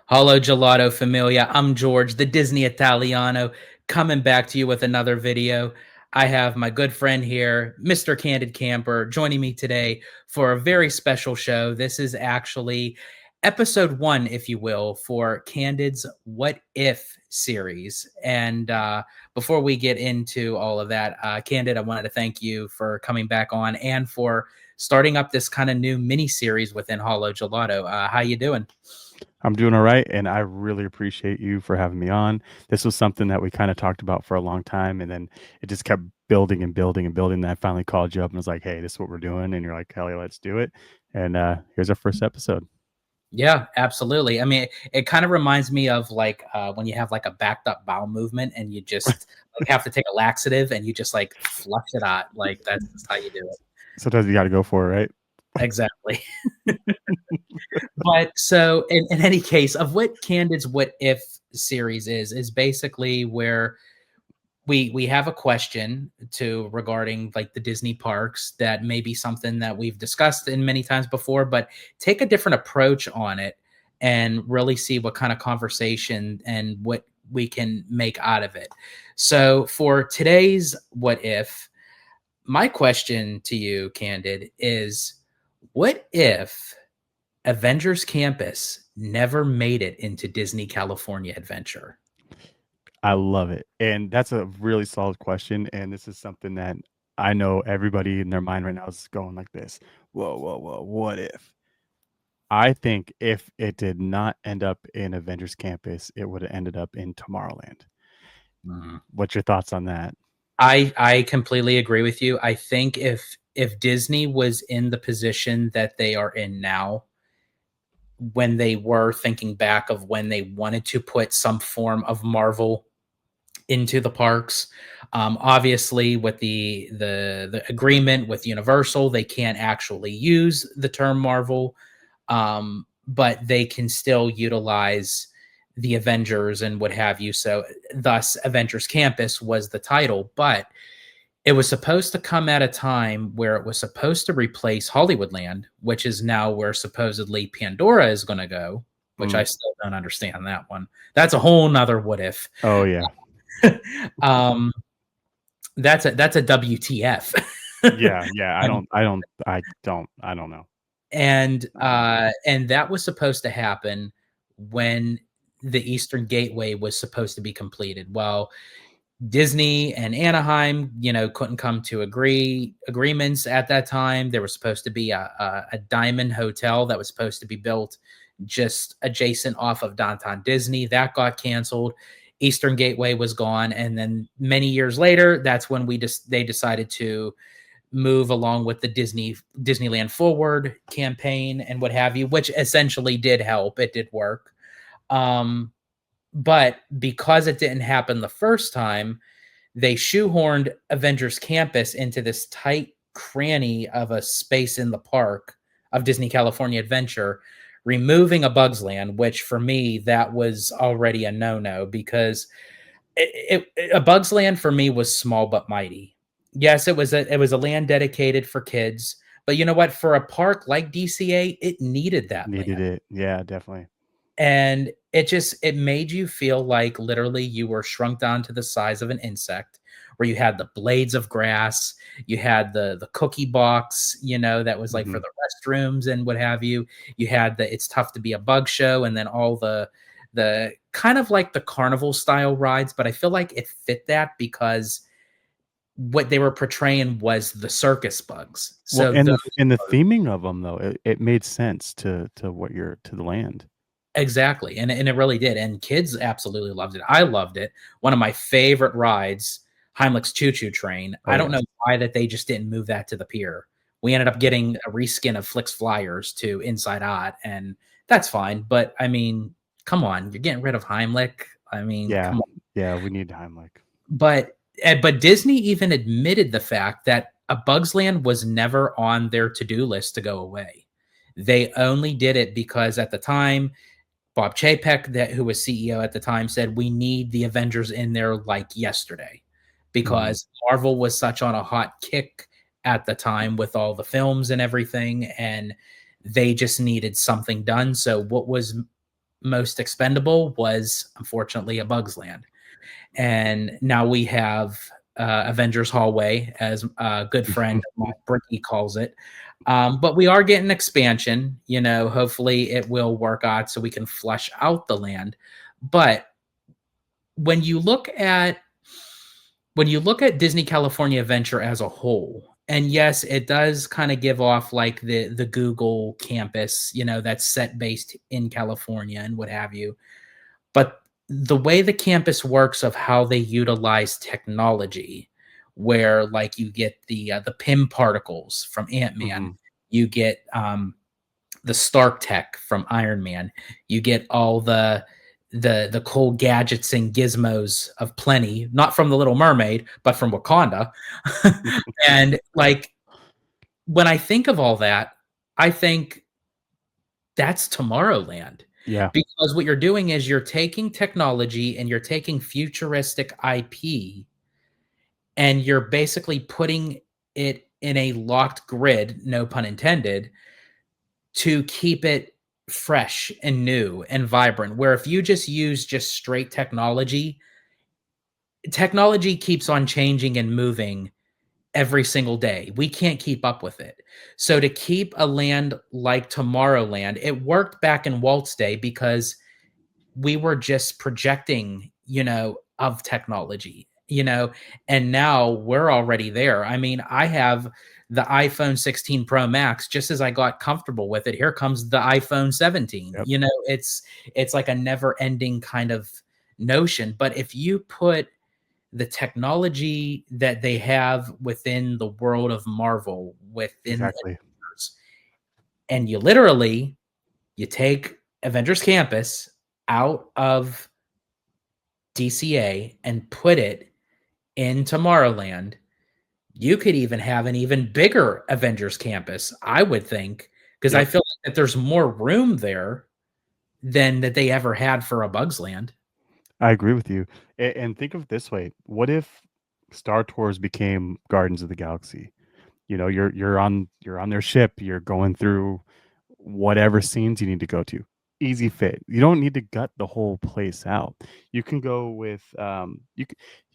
Hello, Gelato Familia. I'm George, the Disney Italiano, coming back to you with another video. I have my good friend here, Mr. Candid Camper, joining me today for a very special show. This is actually episode one, if you will, for Candid's What If series. And before we get into all of that, Candid, I wanted to thank you for coming back on and for starting up this kind of new mini series within Hollow Gelato. How you doing? I'm doing all right, and I really appreciate you for having me on. This was something that we kind of talked about for a long time, and then it just kept building and building and building. And I finally called you up and was like, "Hey, this is what we're doing," and you're like, "Hell yeah, let's do it!" And here's our first episode. Yeah, absolutely. I mean, it kind of reminds me of like when you have like a backed up bowel movement and you just like have to take a laxative and you just like flush it out. Like that's just how you do it. Sometimes you got to go for it, right? Exactly. But so in any case, of what Candid's What If series is basically where we have a question to regarding like the Disney parks that may be something that we've discussed in many times before, but take a different approach on it and really see what kind of conversation and what we can make out of it. So for today's What If, my question to you, Candid, is what if Avengers Campus never made it into Disney California Adventure? I love it, and that's a really solid question. And this is something that I know everybody in their mind right now is going like this: "Whoa, whoa, whoa! What if?" I think if it did not end up in Avengers Campus, it would have ended up in Tomorrowland. Mhm. What's your thoughts on that? I completely agree with you. I think if Disney was in the position that they are in now, when they were thinking back of when they wanted to put some form of Marvel into the parks, obviously with the agreement with Universal, they can't actually use the term Marvel, but they can still utilize the Avengers and what have you. So, thus, Avengers Campus was the title, but it was supposed to come at a time where it was supposed to replace Hollywoodland, which is now where supposedly Pandora is going to go, which Mm. I still don't understand that one. That's a whole nother what if. Oh yeah, um, that's a WTF. yeah, yeah. I Um, don't, I don't, I don't, I don't know. and that was supposed to happen when the Eastern Gateway was supposed to be completed. Well, Disney and Anaheim, couldn't come to agreements at that time. There was supposed to be a diamond hotel that was supposed to be built just adjacent off of downtown Disney. That got canceled. Eastern Gateway was gone, and then many years later, that's when they decided to move along with the Disneyland Forward campaign and what have you, which essentially did help. It did work. Um, but because it didn't happen the first time, they shoehorned Avengers Campus into this tight cranny of a space in the park of Disney California Adventure, removing a Bugs Land, which for me, that was already a no-no because a Bugs Land for me was small but mighty. Yes, it was a land dedicated for kids, but you know what? For a park like DCA, it needed that Needed land. it. Yeah, definitely. And it made you feel like literally you were shrunk down to the size of an insect, where you had the blades of grass, you had the cookie box, that was like for Hmm. the restrooms and what have you. You had the It's Tough to Be a Bug show, and then all the kind of like the carnival style rides, but I feel like it fit that because what they were portraying was the circus bugs. Well, So and those the are theming of them though, it made sense to what you're to the land. exactly, and it really did, and kids absolutely loved it. I loved it. One of my favorite rides, Heimlich's Choo Choo Train. Oh I don't yes. know why that they just didn't move that to the pier. We ended up getting a reskin of Flicks Flyers to Inside Out, and that's fine. But I mean, come on, you're getting rid of Heimlich. I mean, Yeah, come on. yeah. We need Heimlich. But Disney even admitted the fact that A Bug's Land was never on their to-do list to go away. They only did it because at the time Bob Chapek, who was CEO at the time, said we need the Avengers in there like yesterday Hmm. because Marvel was such on a hot kick at the time with all the films and everything, and they just needed something done. So what was most expendable was unfortunately a Bugs Land. And now we have Avengers Hallway, as a good friend of mine, Bricky, calls it. But we are getting expansion. Hopefully it will work out so we can flush out the land. But when you look at Disney California Adventure as a whole, and yes, it does kind of give off like the Google campus, that's set based in California and what have you. But the way the campus works of how they utilize technology, where like you get the PIM particles from Ant-Man, Mhm. you get the Stark tech from Iron Man, you get all the cool gadgets and gizmos of plenty, not from the Little Mermaid, but from Wakanda. And like when I think of all that, I think that's Tomorrowland. Yeah, Because what you're doing is you're taking technology and you're taking futuristic IP and you're basically putting it in a locked grid, no pun intended, to keep it fresh and new and vibrant. Where if you just use just straight technology keeps on changing and moving every single day. We can't keep up with it. So to keep a land like Tomorrowland, it worked back in Walt's day because we were just projecting, of technology, and now we're already there. I mean, I have the iPhone 16 Pro Max. Just as I got comfortable with it, here comes the iPhone 17. yep, It's like a never ending kind of notion. But if you put the technology that they have within the world of Marvel, within exactly. Avengers, and you take Avengers Campus out of DCA and put it in Tomorrowland, you could even have an even bigger Avengers Campus, I would think, because I Yep, feel like that there's more room there than that they ever had for a Bugs Land. I agree with you. And think of it this way: what if Star Tours became Gardens of the Galaxy? You're on their ship. You're going through whatever scenes you need to go to. Easy fit. You don't need to gut the whole place out. You can go with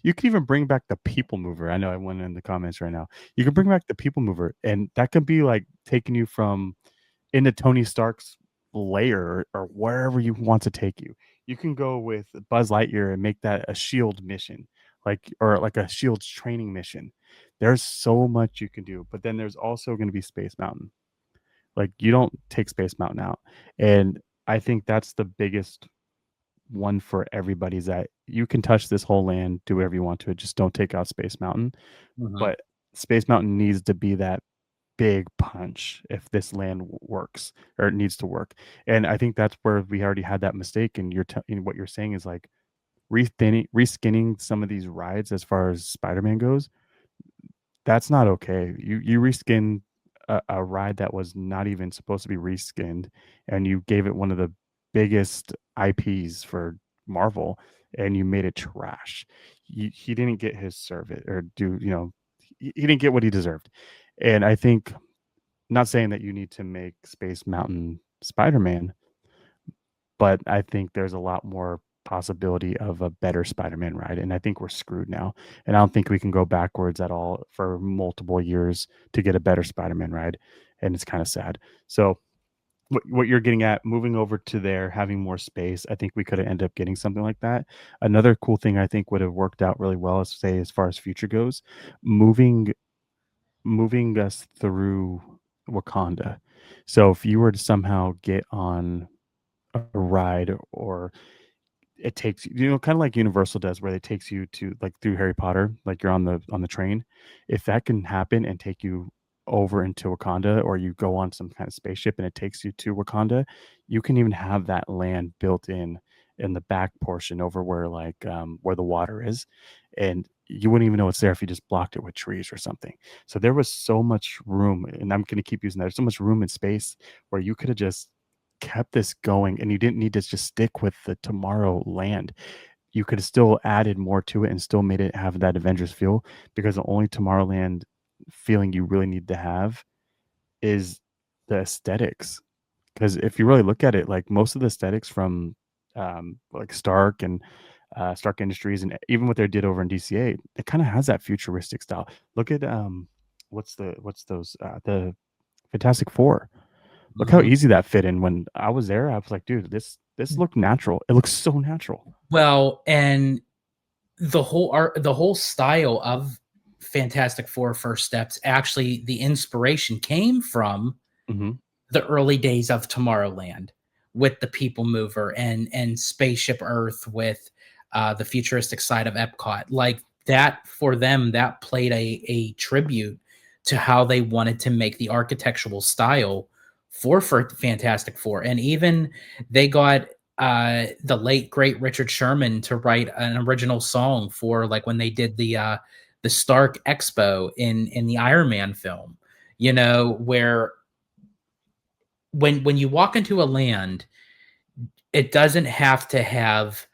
you can even bring back the People Mover. I know I went in the comments right now. You can bring back the People Mover, and that could be like taking you from into Tony Stark's lair or wherever you want to take you. You can go with Buzz Lightyear and make that a shield mission, or like a shield's training mission. There's so much you can do, but then there's also going to be Space Mountain. Like you don't take Space Mountain out. And I think that's the biggest one for everybody is that you can touch this whole land, do whatever you want to it, just don't take out Space Mountain. Mhm, But Space Mountain needs to be that big punch if this land works or it needs to work. And I think that's where we already had that mistake. And what you're saying is like reskinning some of these rides as far as Spider-Man goes. That's not okay. You reskin a ride that was not even supposed to be reskinned, and you gave it one of the biggest IPs for Marvel, and you made it trash. He didn't get his service or he didn't get what he deserved. And I think, not saying that you need to make Space Mountain Spider-Man, but I think there's a lot more possibility of a better Spider-Man ride, and I think we're screwed now. And I don't think we can go backwards at all for multiple years to get a better Spider-Man ride, and it's kind of sad. So what you're getting at, moving over to there, having more space, I think we could have ended up getting something like that. Another cool thing I think would have worked out really well, is say as far as future goes, moving moving us through Wakanda. So if you were to somehow get on a ride, or it takes kind of like Universal does, where it takes you to like through Harry Potter, like you're on the train. If that can happen and take you over into Wakanda, or you go on some kind of spaceship and it takes you to Wakanda, you can even have that land built in the back portion over where where the water is, and you wouldn't even know it's there if you just blocked it with trees or something. So there was so much room, and I'm going to keep using that. There's so much room and space where you could have just kept this going, and you didn't need to just stick with the Tomorrow Land. You could have still added more to it and still made it have that Avengers feel, because the only Tomorrowland feeling you really need to have is the aesthetics. Because if you really look at it, like most of the aesthetics from like Stark and Stark Industries, and even what they did over in DCA, it kind of has that futuristic style. Look at what's those the Fantastic Four. Look how Mhm. easy that fit in. When I was there, I was like, dude, this looked natural. It looks so natural. Well, and the whole art, the whole style of Fantastic Four First Steps, actually, the inspiration came from Hmm. the early days of Tomorrowland with the People Mover and Spaceship Earth with the futuristic side of Epcot. Like that for them, that played a tribute to how they wanted to make the architectural style for Fantastic Four. And even they got the late great Richard Sherman to write an original song for like when they did the Stark Expo in the Iron Man film, you know, where when you walk into a land, it doesn't have to have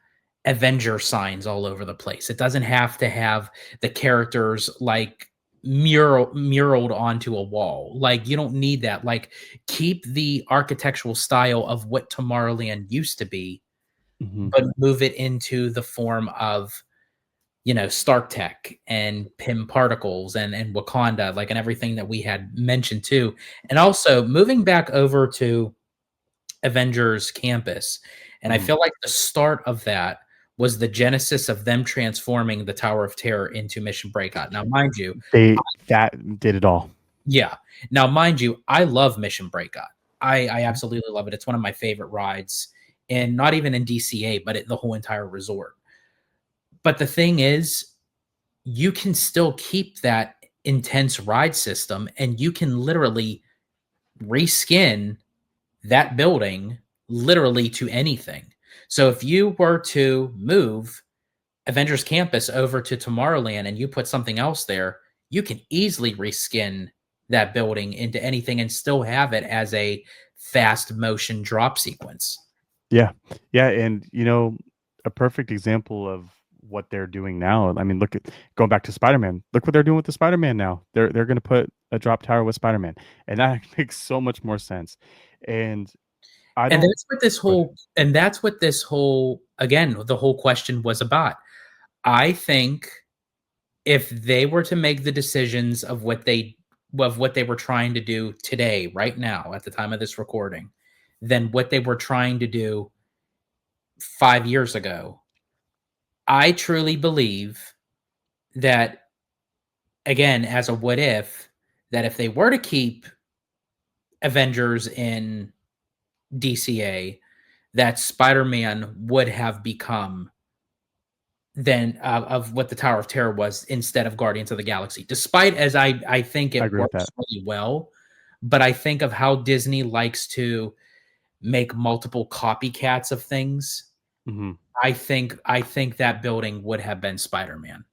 Avenger signs all over the place. It doesn't have to have the characters like muraled onto a wall. Like you don't need that. Like keep the architectural style of what Tomorrowland used to be, Hmm. but move it into the form of Stark Tech and Pym particles and Wakanda, like and everything that we had mentioned too. And also moving back over to Avengers Campus. And I Hmm. feel like the start of that was the genesis of them transforming the Tower of Terror into Mission Breakout. Now, mind you, They that did it all. yeah. Now, mind you, I love Mission Breakout. I absolutely love it. It's one of my favorite rides, and not even in DCA, but the whole entire resort. But the thing is, you can still keep that intense ride system, and you can literally reskin that building literally to anything. So if you were to move Avengers Campus over to Tomorrowland and you put something else there, you can easily reskin that building into anything and still have it as a fast motion drop sequence. Yeah. Yeah, and, a perfect example of what they're doing now, I mean, look at going back to Spider-Man. Look what they're doing with the Spider-Man now. They're gonna put a drop tower with Spider-Man, and that makes so much more sense. And I And don't Go ahead. that's what this whole again, the whole question was about. I think if they were to make the decisions of what they were trying to do today, right now, at the time of this recording, than what they were trying to do 5 years ago, I truly believe that again, as a what if, that if they were to keep Avengers in DCA, that Spider-Man would have become than of what the Tower of Terror was instead of Guardians of the Galaxy. Despite as I think I it agree with works that. really well, but I think of how Disney likes to make multiple copycats of things. Mhm. I think that building would have been Spider-Man.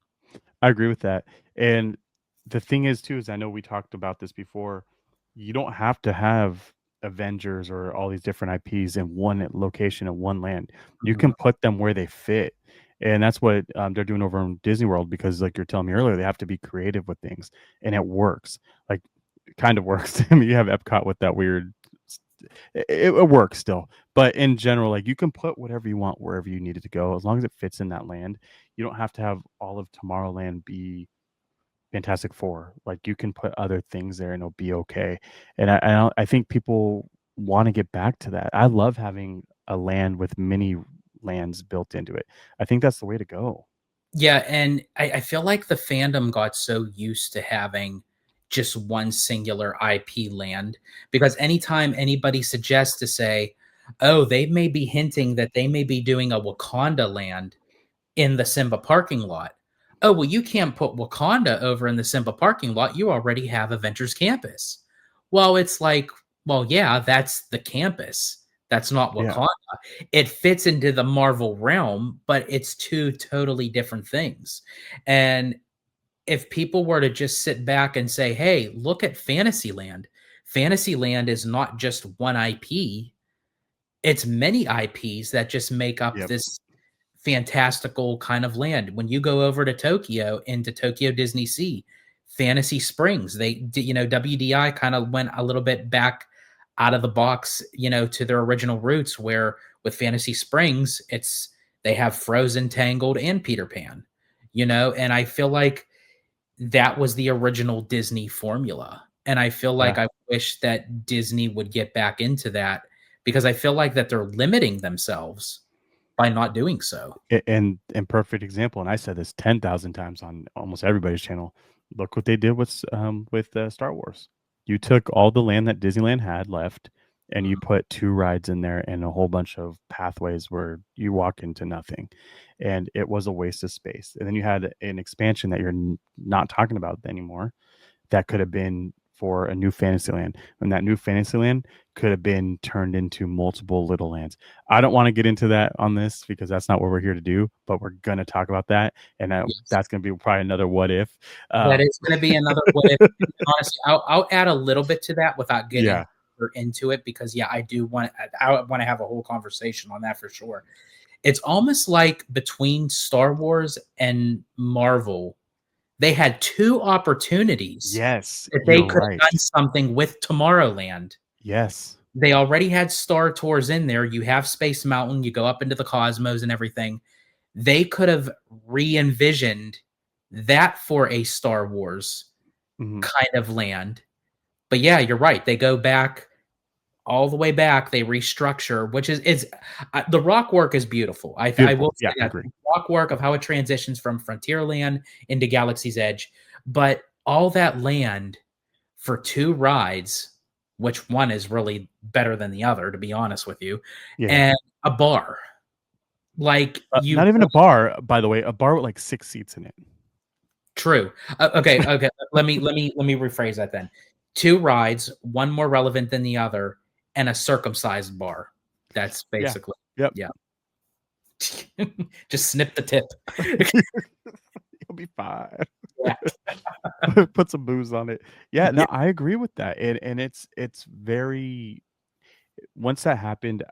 I agree with that. And the thing is too is I know we talked about this before. You don't have to have Avengers or all these different IPs in one location in one land. You Mhm. can put them where they fit. And that's what they're doing over in Disney World because, like you're telling me earlier, they have to be creative with things, and it works. Like, kind of works. I mean, you have Epcot with that weird. It works still, but in general, like you can put whatever you want wherever you need it to go, as long as it fits in that land. You don't have to have all of Tomorrowland be Fantastic Four. Like you can put other things there and it'll be okay. And I think people want to get back to that. I love having a land with many lands built into it. I think that's the way to go. Yeah, and I feel like the fandom got so used to having just one singular IP land because anytime anybody suggests to say, "Oh, they may be hinting that they may be doing a Wakanda land in the Simba parking lot." "Oh, well, you can't put Wakanda over in the Simba parking lot. You already have Avengers Campus." Well, it's like, well, yeah, that's the campus. That's not Yeah. Wakanda. It fits into the Marvel realm, but it's two totally different things. And if people were to just sit back and say, "Hey, look at Fantasyland. Fantasyland is not just one IP, it's many IPs that just make up Yep. this fantastical kind of land." When you go over to Tokyo into Tokyo Disney Sea, Fantasy Springs, WDI kind of went a little bit back out of the box, to their original roots, where with Fantasy Springs, they have Frozen, Tangled, and Peter Pan, and I feel like that was the original Disney formula. And I feel Yeah. like I wish that Disney would get back into that, because I feel like that they're limiting themselves by not doing so. And perfect example, and I said this 10,000 times on almost everybody's channel. Look what they did with Star Wars. You took all the land that Disneyland had left, and you Mhm. put 2 rides in there and a whole bunch of pathways where you walk into nothing, and it was a waste of space. And then you had an expansion that you're not talking about anymore, that could have been for a new Fantasyland, and that new Fantasyland could have been turned into multiple little lands. I don't want to get into that on this because that's not what we're here to do, but we're going to talk about that, and Yes. that's going to be probably another what if. That Um, is gonna be another what if. Honestly, I'll add a little bit to that without getting yeah, into it, because yeah, I wanna have a whole conversation on that for sure. It's almost like between Star Wars and Marvel, they had 2 opportunities yes, that they you're could have right. done something with Tomorrowland. Yes, They already had Star Tours in there, you have Space Mountain, you go up into the cosmos and everything. They could have re-envisioned that for a Star Wars hmm kind of land. But yeah, you're right. They go back all the way back. They restructure, which is the rock work is beautiful. I beautiful. will say Yeah, I that agree. the rock work of how it transitions from Frontierland into Galaxy's Edge, but all that land for 2 rides, which one is really better than the other, to be honest with you, Yeah, and a bar. Like you not even a bar, by the way, a bar with like 6 seats in it. True. Okay. Let me rephrase that then. 2 rides, one more relevant than the other, and a circumcised bar. That's Yeah, basically yep. yeah. Just snip the tip. You'll be fine. Yeah. Put some booze on it. Yeah, Yeah. no, I agree with that. And it's very, once that happened,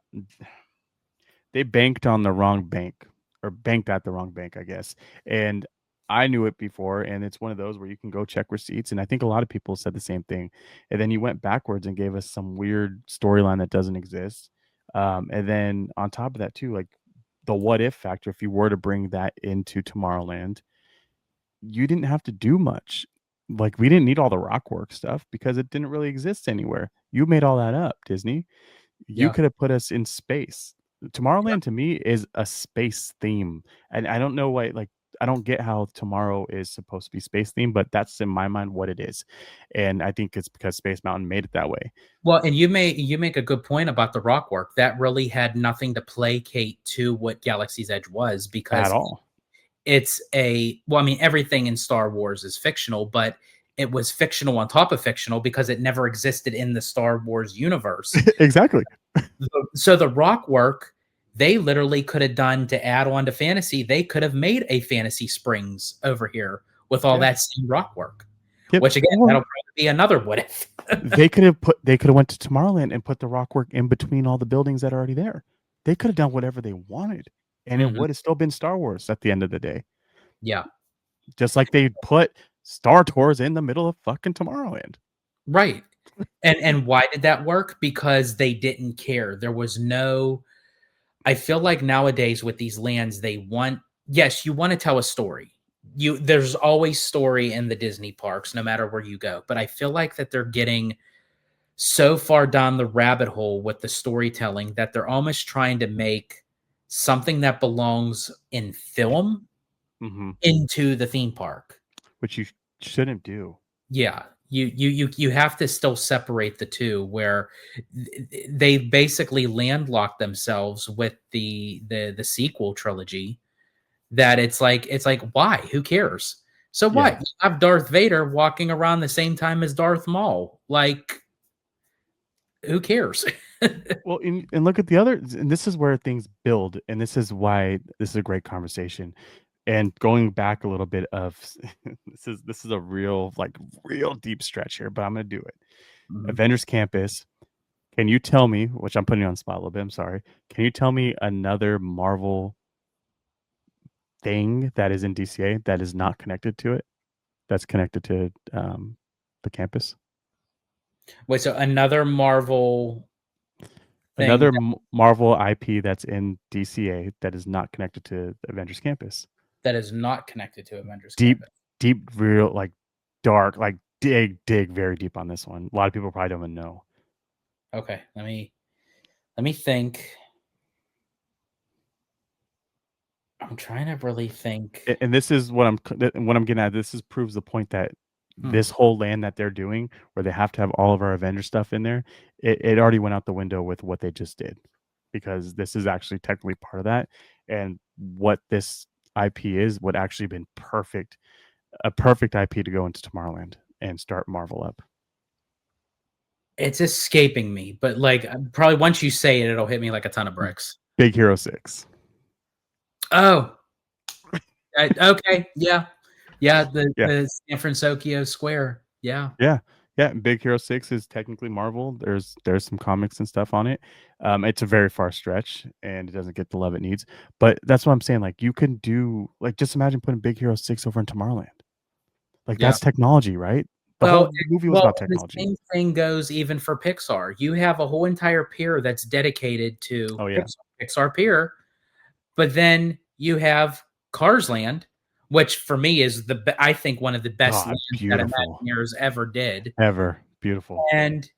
they banked on the wrong bank, or banked at the wrong bank, I guess. And I knew it before, and it's one of those where you can go check receipts. And I think a lot of people said the same thing. And then you went backwards and gave us some weird storyline that doesn't exist. And then on top of that, too, like the what if factor, if you were to bring that into Tomorrowland, you didn't have to do much. Like we didn't need all the rockwork stuff because it didn't really exist anywhere. You made all that up, Disney. You Yeah. could have put us in space. Tomorrowland to me is a space theme. And I don't know why, like, I don't get how tomorrow is supposed to be space theme, but that's in my mind what it is. And I think it's because Space Mountain made it that way Well, and you make a good point about the rock work. That really had nothing to placate to what Galaxy's Edge was, at because all. I mean, everything in Star Wars is fictional, but it was fictional on top of fictional because it never existed in the Star Wars universe. Exactly. So the rock work, they literally could have done to add on to fantasy. They could have made a Fantasy Springs over here with all Yeah. that same rock work, Yep. which again, Or that'll probably be another what if. they could have went to Tomorrowland and put the rock work in between all the buildings that are already there. They could have done whatever they wanted, and it Mhm. would have still been Star Wars at the end of the day. Yeah, Just like they put Star Tours in the middle of fucking Tomorrowland. right. And why did that work? Because they didn't care. There was no. I feel like nowadays with these lands, they want, yes, you want to tell a story. There's always story in the Disney parks, no matter where you go. But I feel like that they're getting so far down the rabbit hole with the storytelling that they're almost trying to make something that belongs in film hmm into the theme park. Which you shouldn't do. Yeah, you have to still separate the two, where they basically landlock themselves with the sequel trilogy, that it's like, why? Who cares? So what? Yeah. You have Darth Vader walking around the same time as Darth Maul. Like, who cares? Well, and look at the other, and this is where things build, and this is why this is a great conversation. And going back a little bit of this is a real, like, real deep stretch here, but I'm gonna do it. Mhm. Avengers Campus. Can you tell me, which I'm putting you on the spot a little bit, I'm sorry. Can you tell me another Marvel thing that is in DCA that is not connected to it? That's connected to the campus? Wait, so another Marvel thing Another Marvel IP that's in DCA that is not connected to Avengers Campus. that is not connected to Avengers Deep, Campus. deep, real, like dark, like dig very deep on this one. A lot of people probably don't even know. Okay, let me think. I'm trying to really think. And this is what I'm getting at. This is proves the point that Hmm. this whole land that they're doing, where they have to have all of our Avengers stuff in there, it already went out the window with what they just did, because this is actually technically part of that, and what this IP is would actually been a perfect IP to go into Tomorrowland and start Marvel up. It's escaping me, but like probably once you say it, it'll hit me like a ton of bricks. Big Hero 6. Oh, okay, yeah, yeah. The Yeah. the San Francisco Square, yeah, Yeah. Yeah, Big Hero 6 is technically Marvel. There's some comics and stuff on it. It's a very far stretch and it doesn't get the love it needs. But that's what I'm saying. Like you can do like just imagine putting Big Hero 6 over in Tomorrowland. Like yeah. that's technology, right? The Well, whole movie was well, about the technology. same thing goes even for Pixar. You have a whole entire pier that's dedicated to Oh yeah. Pixar Pier, but then you have Cars Land, which for me is I think one of the best God, lands that beautiful. Imagineers ever did. Ever. Beautiful. And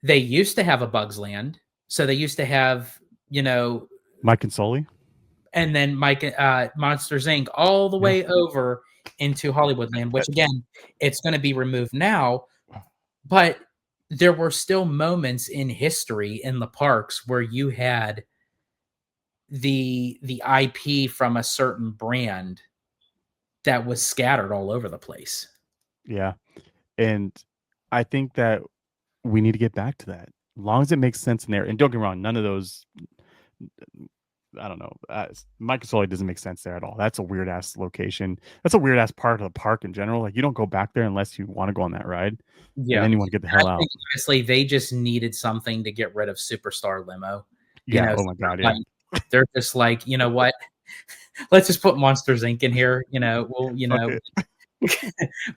they used to have a Bugs Land, so they used to have, you know, Mike and Sully? and then Mike Monsters Inc. all the Yeah. way over into Hollywood Land, Uh, which again, it's going to be removed now, but there were still moments in history in the parks where you had the IP from a certain brand that was scattered all over the place. Yeah. And I think that we need to get back to that. As long as it makes sense in there. And don't get me wrong, none of those I don't know. Michael Sully doesn't make sense there at all. That's a weird ass location. That's a weird ass part of the park in general. Like you don't go back there unless you want to go on that ride, and Yeah. then you want to get the I hell out. think honestly they just needed something to get rid of Superstar Limo. You Yeah. know, Oh my god. Yeah. they're just like, you know what? Let's just put Monsters Inc. in here. Fuck it.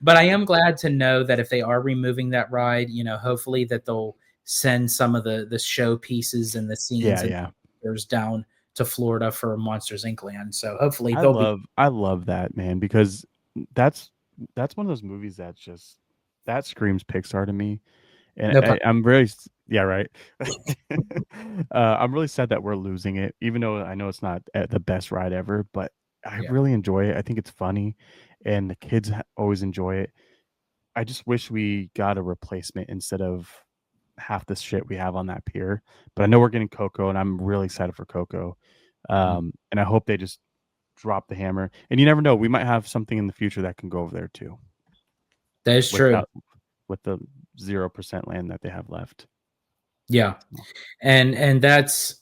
But I am glad to know that if they are removing that ride, hopefully that they'll send some of the show pieces and the scenes Yeah. and Yeah. there's down to Florida for Monsters Inc. Land. So hopefully I they'll be. love I love that, man, because that's that's one of those movies that just that screams Pixar to me. And No pun. I'm really yeah, right. I'm really sad that we're losing it, even though I know it's not the best ride ever, but I Yeah. really enjoy it. I think it's funny, and the kids always enjoy it. I just wish we got a replacement instead of half the shit we have on that pier. But I know we're getting Coco, and I'm really excited for Coco. Mhm. And I hope they just drop the hammer. And you never know, we might have something in the future that can go over there too, That is true. without with the 0% land that they have left. Yeah. And that's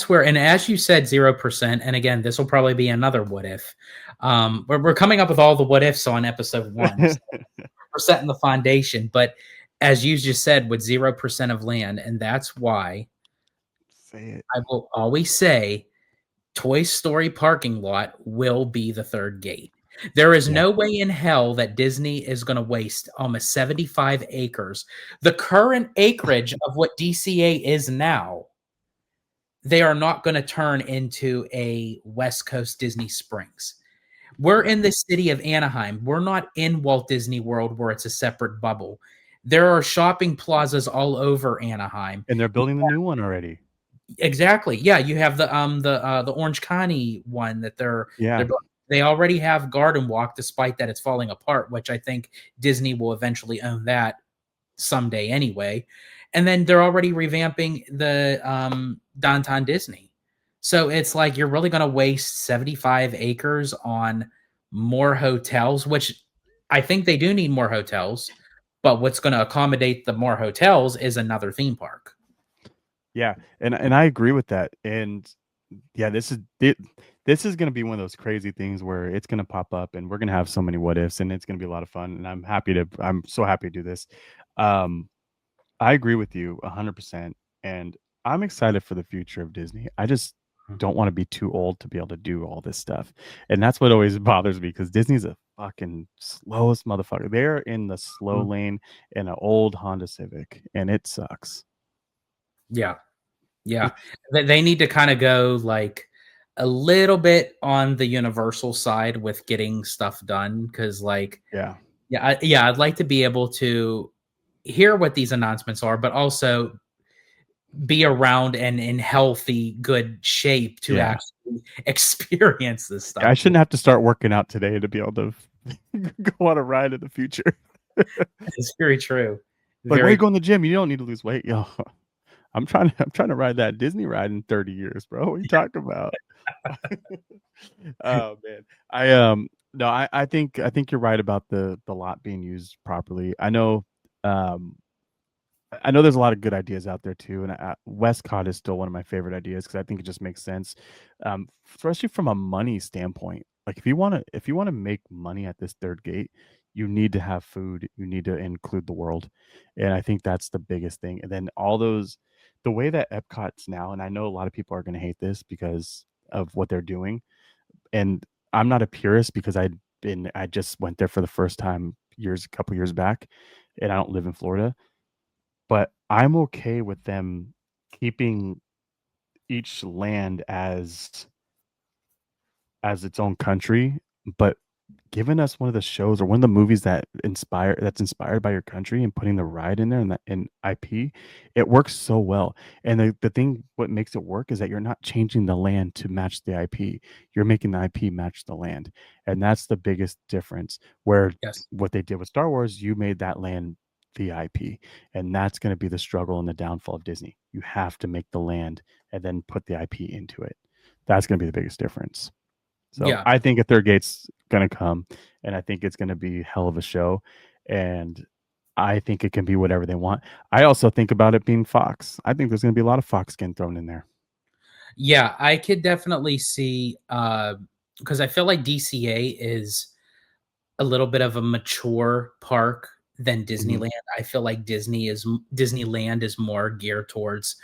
where, and as you said, 0%, and again, this will probably be another what if. We're coming up with all the what ifs on episode one. So we're setting the foundation, but as you just said, with 0% of land, and that's why Say it. I will always say Toy Story parking lot will be the third gate. There is Yeah. no way in hell that Disney is going to waste almost 75 acres. The current acreage of what DCA is now, they are not going to turn into a West Coast Disney Springs. We're Yeah. in the city of Anaheim. We're not in Walt Disney World where it's a separate bubble. There are shopping plazas all over Anaheim. And they're building the new one already. Exactly. Yeah, you have the Orange County one that Yeah. they already have Garden Walk, despite that it's falling apart, which I think Disney will eventually own that someday anyway. And then they're already revamping the downtown Disney. So it's like you're really going to waste 75 acres on more hotels, which I think they do need more hotels. But what's going to accommodate the more hotels is another theme park. Yeah. And I agree with that. And yeah, this is going to be one of those crazy things where it's going to pop up and we're going to have so many what ifs and it's going to be a lot of fun and I'm so happy to do this. Um I agree with you 100%, and I'm excited for the future of Disney. I just don't want to be too old to be able to do all this stuff. And that's what always bothers me because Disney's a fucking slowest motherfucker. They're in the slow Mm. lane in an old Honda Civic, and it sucks. Yeah. Yeah. They need to kind of go like a little bit on the universal side with getting stuff done because like Yeah. yeah, I'd like to be able to hear what these announcements are, but also be around and in healthy, good shape to Yeah. actually experience this I stuff too. shouldn't have to start working out today to be able to go on a ride in the future. It's very true. Like, why are you Very going to the gym? You don't need to lose weight. Yo, I'm trying to ride that Disney ride in 30 years, bro. What are you talking about? Oh man. I no, I think you're right about the lot being used properly. Um I know there's a lot of good ideas out there too, and Westcott is still one of my favorite ideas because I think it just makes sense, especially from a money standpoint. Like if you want to make money at this third gate, you need to have food. You need to include the world, and I think that's the biggest thing. And then the way that Epcot's now, and I know a lot of people are going to hate this because of what they're doing, and I'm not a purist because I just went there for the first time a couple years back, and I don't live in Florida, but I'm okay with them keeping each land as its own country, but giving us one of the shows or one of the movies that's inspired by your country and putting the ride in there and that in IP, it works so well. And the thing what makes it work is that you're not changing the land to match the IP. You're making the IP match the land. And that's the biggest difference. Where yes. what they did with Star Wars, you made that land the IP. And that's going to be the struggle and the downfall of Disney. You have to make the land and then put the IP into it. That's going to be the biggest difference. So Yeah. I think a third gate's gonna come, and I think it's gonna be hell of a show, and I think it can be whatever they want. I also think about it being Fox. I think there's gonna be a lot of Fox skin thrown in there. Yeah, I could definitely see because I feel like DCA is a little bit of a mature park than Mhm, Disneyland. I feel like Disneyland is more geared towards,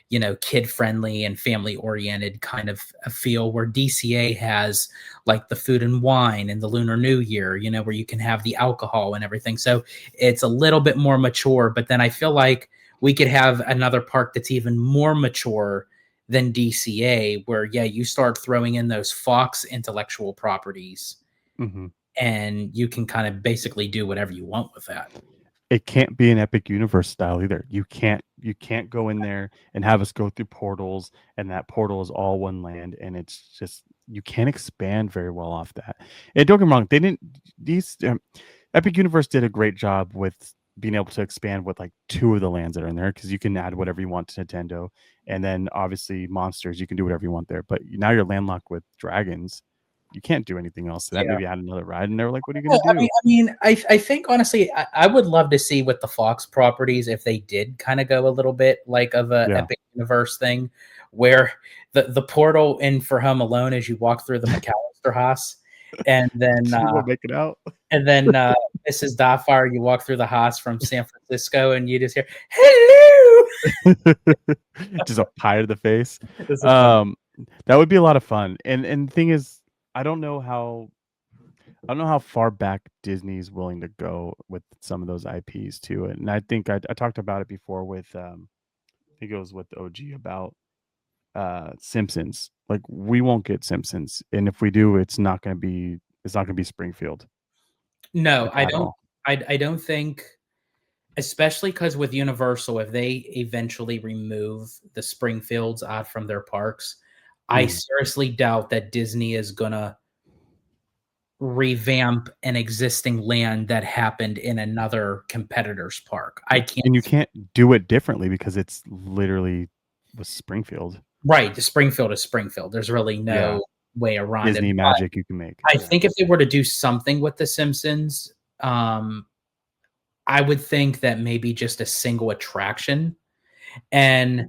you know, kid friendly and family oriented kind of a feel where DCA has like the food and wine and the Lunar New Year, you know, where you can have the alcohol and everything. So it's a little bit more mature, but then I feel like we could have another park that's even more mature than DCA where yeah, you start throwing in those Fox intellectual properties mhm. and you can kind of basically do whatever you want with that. It can't be an Epic Universe style either. You can't go in there and have us go through portals, and that portal is all one land, and it's just you can't expand very well off that. And don't get me wrong, they didn't these Epic Universe did a great job with being able to expand with like two of the lands that are in there because you can add whatever you want to Nintendo, and then obviously monsters you can do whatever you want there. But now you're landlocked with dragons. You can't do anything else. So that Yeah. maybe add another ride, and they're like, "What are you gonna Well, do?" I think honestly, I would love to see with the Fox properties if they did kind of go a little bit like of a Yeah. Epic Universe thing, where the portal in for Home Alone is you walk through the McAllister Haas, and then You won't make it out. and then Mrs. Doubtfire, you walk through the Haas from San Francisco, and you just hear "Hello." Just a pie to the face. This is fun. Um, that would be a lot of fun. And the thing is, I don't know how I don't know how far back Disney's willing to go with some of those IPs too. And I think I talked about it before with I think it was with OG about Simpsons. Like we won't get Simpsons, and if we do, it's not gonna be Springfield No, like at all. I don't think, especially because with Universal, if they eventually remove the Springfields out from their parks, I Mhm. seriously doubt that Disney is gonna revamp an existing land that happened in another competitor's park. I can't And you can't do it differently because it's literally with Springfield. right, the Springfield is Springfield. There's really Yeah. no way around it. Disney But magic you can make. I Yeah. think if they were to do something with The Simpsons, um, I would think that maybe just a single attraction. And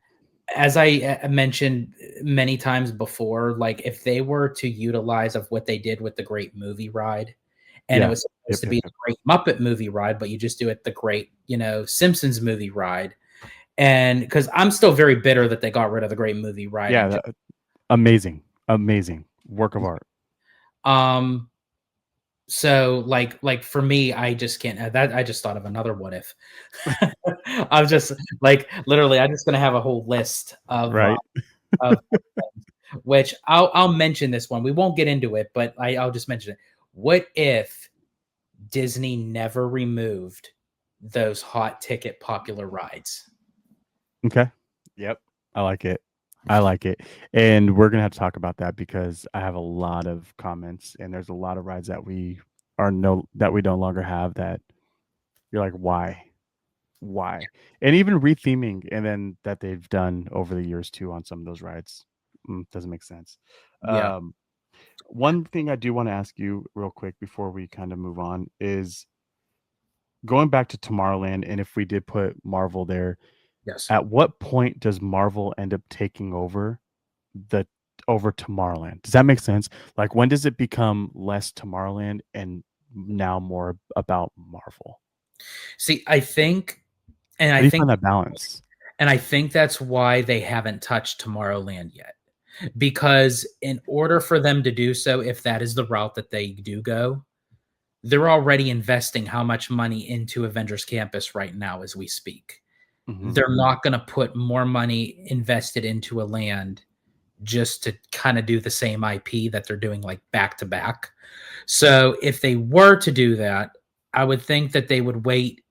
as I mentioned many times before, like if they were to utilize of what they did with the Great Movie Ride, and it Yeah. was supposed Yep, to yep, be the yep. Great Muppet Movie Ride, but you just do it the Great, you know, Simpsons Movie Ride. And because I'm still very bitter that they got rid of the Great Movie Ride Yeah, and just, that, amazing. Amazing. Work of art. um So, like for me, I just can't that I just thought of another what if. I'm just like literally, I'm just gonna have a whole list Right. of which I'll mention this one. We won't get into it, but I'll just mention it. What if Disney never removed those hot ticket popular rides? Okay. Yep. I like it. I like it. And we're gonna have to talk about that because I have a lot of comments and there's a lot of rides that we no longer have that you're like, why? Why? And even retheming and then that they've done over the years too on some of those rides. Doesn't make sense. Yeah. Um, one thing I do want to ask you real quick before we kind of move on is going back to Tomorrowland, and if we did put Marvel there, Yes. at what point does Marvel end up taking the over Tomorrowland? Does that make sense? Like when does it become less Tomorrowland and now more about Marvel? See, I think, and How I do you think, find that balance? and I think that's why they haven't touched Tomorrowland yet. Because in order for them to do so, if that is the route that they do go, they're already investing how much money into Avengers Campus right now as we speak. Hmm. They're not going to put more money invested into a land just to kind of do the same IP that they're doing like back to back. So if they were to do that, I would think that they would wait,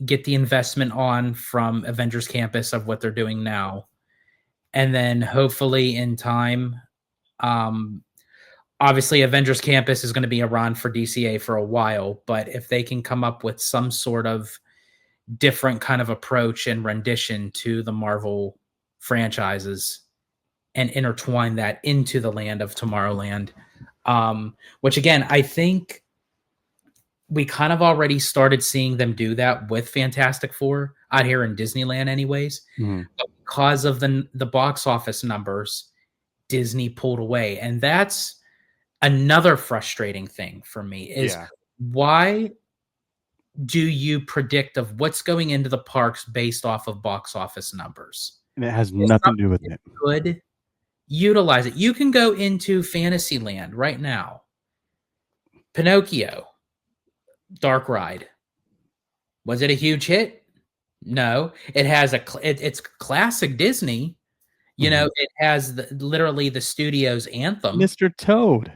get the investment on from Avengers Campus of what they're doing now, and then hopefully in time, um, obviously Avengers Campus is going to be around for DCA for a while, but if they can come up with some sort of different kind of approach and rendition to the Marvel franchises and intertwine that into the land of Tomorrowland, which again, I think we kind of already started seeing them do that with Fantastic Four out here in Disneyland, anyways. Hmm. But because of the box office numbers, Disney pulled away, and that's another frustrating thing for me is Yeah. why do you predict of what's going into the parks based off of box office numbers? And it has If nothing to do something with is it. good, utilize it. You can go into Fantasyland right now. Pinocchio, Dark Ride. Was it a huge hit? No. It has it's classic Disney. You Mhm. know, it has literally the studio's anthem. Mr. Toad.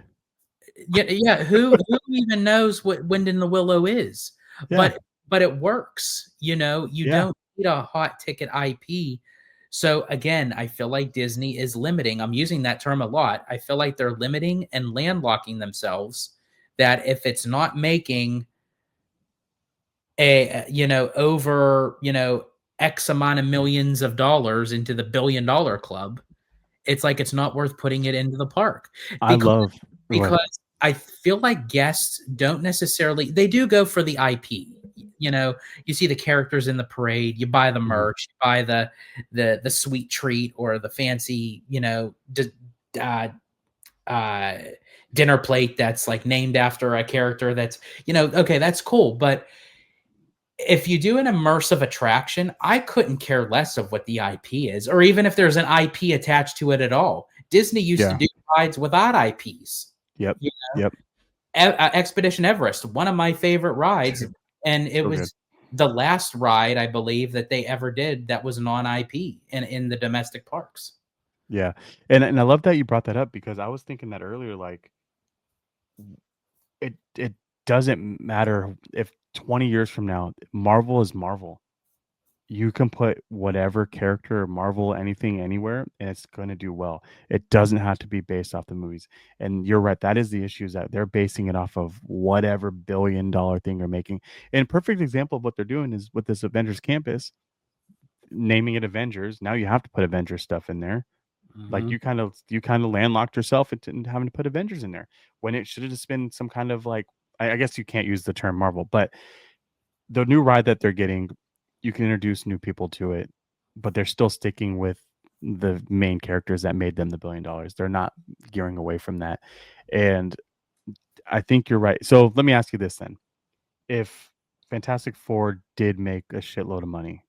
Yeah, yeah. Who even knows what Wind in the Willow is? Yeah. But but it works. You know, you Yeah. don't need a hot ticket IP. So again, I feel like Disney is limiting. I'm using that term a lot. I feel like they're limiting and landlocking themselves. That if it's not making a over X amount of millions of dollars into the $1 billion club, it's like it's not worth putting it into the park I because love Go ahead. because I feel like guests don't necessarily they do go for the IP. You know, you see the characters in the parade, you buy the Mhm. merch, you buy the sweet treat or the fancy, uh, uh, dinner plate that's like named after a character that's, okay, that's cool. But if you do an immersive attraction, I couldn't care less of what the IP is, or even if there's an IP attached to it at all. Disney used to Yeah. do rides without IPs. Yep. You know, Yep. Expedition Everest, one of my favorite rides, and it So good. was the last ride I believe that they ever did that was non-IP in the domestic parks. Yeah. And I love that you brought that up because I was thinking that earlier, like it doesn't matter if 20 years from now, Marvel is Marvel. You can put whatever character, Marvel, anything, anywhere, and it's going to do well. It doesn't have to be based off the movies. And you're right. That is the issue is that they're basing it off of whatever $1 billion thing they're making. And a perfect example of what they're doing is with this Avengers campus, naming it Avengers. Now you have to put Avengers stuff in there. Like Mhm. you kind of landlocked yourself into having to put Avengers in there when it should have just been some kind of like I guess you can't use the term Marvel, but the new ride that they're getting, you can introduce new people to it, but they're still sticking with the main characters that made them the $1 billion. They're not gearing away from that. And I think you're right. So let me ask you this then. If Fantastic Four did make a shitload of money,